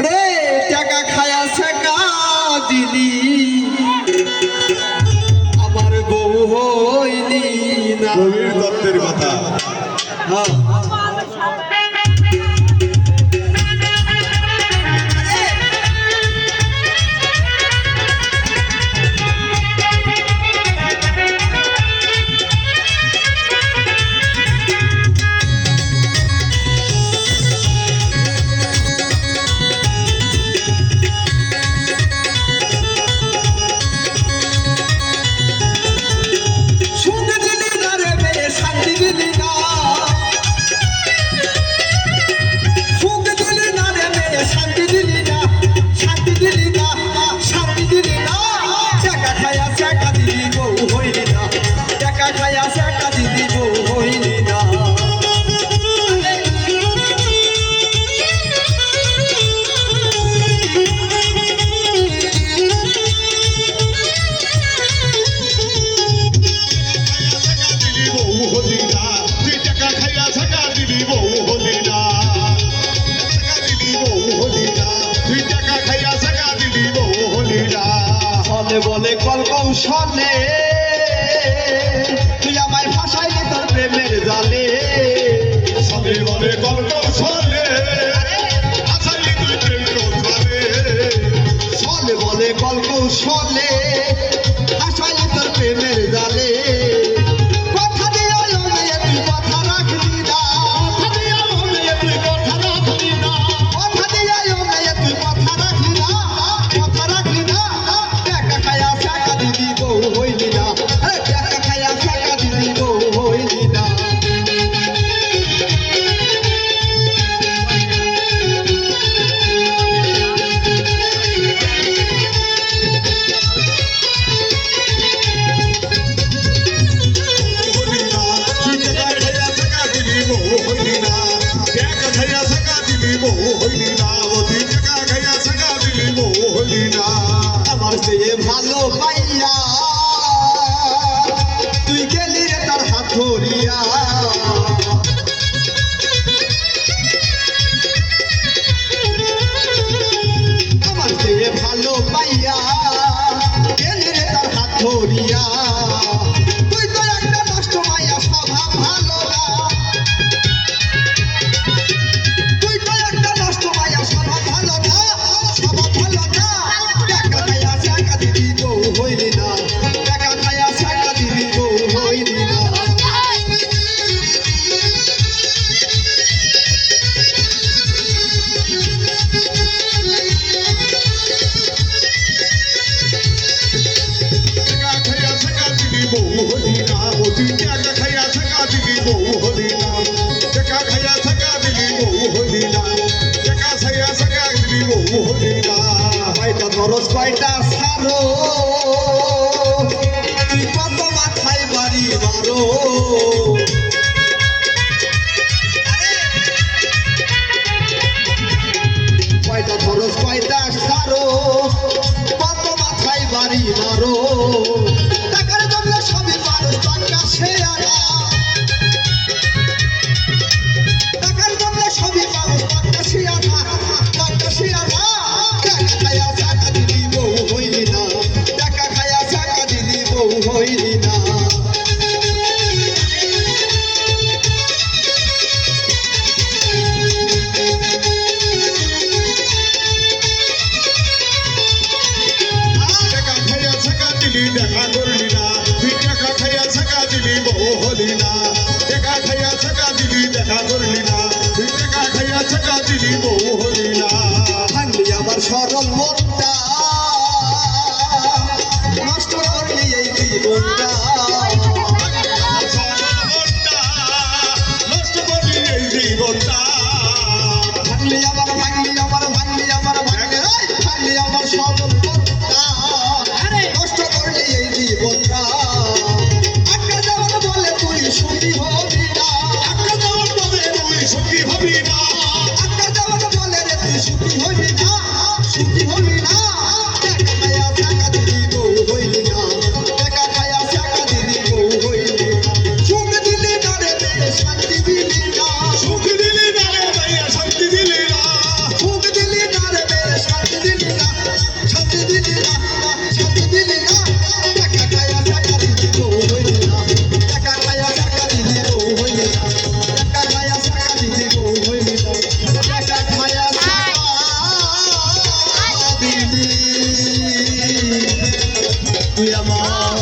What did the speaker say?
রে টাকা খায়া শেখা দিলি আমার বউ হইলি না। গভীর তত্ত্বের কথা। হ্যাঁ বলে কল কৌশলে তুই আমায় ভাসাইলি তোর প্রেমের জালে। সবে বলে কল কৌশলে ভাসাইলি তুই প্রেমের জালে। সবে বলে কল কৌশলে ভাসাইলি তোর প্রেমের জালে। কথা দিয়ে তুই কথা রাখলি না, কথা দিয়ে তুই কথা রাখলি না, কথা দিয়ে তুই কথা রাখলি না, কথা রাখলি না। টাকা খায়া শেখা দিদি বউ হইলি না, টাকা খায়া শেখা দিদি বউ হইলি না। আমার চেয়ে ভালো পাইয়া তুই গেলি রে তার হাত ধরিয়া। আমার চেয়ে ভালো পাইয়া গেলি রে তার হাত ধরিয়া। তুই তো একটা নষ্ট মাইয়া, স্বভাব ভালো না। তুই তো একটা নষ্ট মাইয়া, স্বভাব ভালো না, স্বভাব ভালো না। টাকা খাইয়া শেখা দিদি বউ হইলি না, টাকা খাইয়া শেখা দিদি বউ হইলি না। কয়টা খরচ কয়টা সারো তুই কত মাথায় বাড়ি মারো। কয়টা খরচ কয়টা সারো কত মাথায় বাড়ি মারো। টাকার জন্য সবই পারো, টাকা সে আনা। টাকার জন্য সবই পারো, টাকা সে আনা, টাকা সে আনা। টাকা খায়া শেখা দিদি বউ হইলি না, টাকা খায়া শেখা দিদি বউ হইলি না। দেখা করলি না, তুই টাকা খাইয়া শেখা দিলি বউ হলি না। টাকা খাইয়া শেখা দিলি দেখা করলি না, তুই টাকা খাইয়া শেখা দিলি বউ হলি না। ভাঙলি আমার সরল মনটা, নষ্ট করলি এই জীবনটা। নষ্ট করলি এই জীবনটা। ভাঙলি আমার ভাঙলি আমার ভাঙলি আমার ভাঙলি ভাঙলি আমার সরল মনটা, নষ্ট করলি এই জীবনটা। একটা যেমন বলে তুই সুখী হবি না, একটা যেমন বলে তুই সুখী হবি না, একটা যেমন বলে রে তুই সুখী হবি না, সুখী হবি না। টাকা খায়া শেখা দিদি বউ হইলি না, টাকা খায়া শেখা দিদি বউ হইলি না। সুখ দিলি না রে মেয়ে, শান্তি দিলি না, সুখ দিলি না রে ভাইয়া শান্তি দিলি না। তুই আমার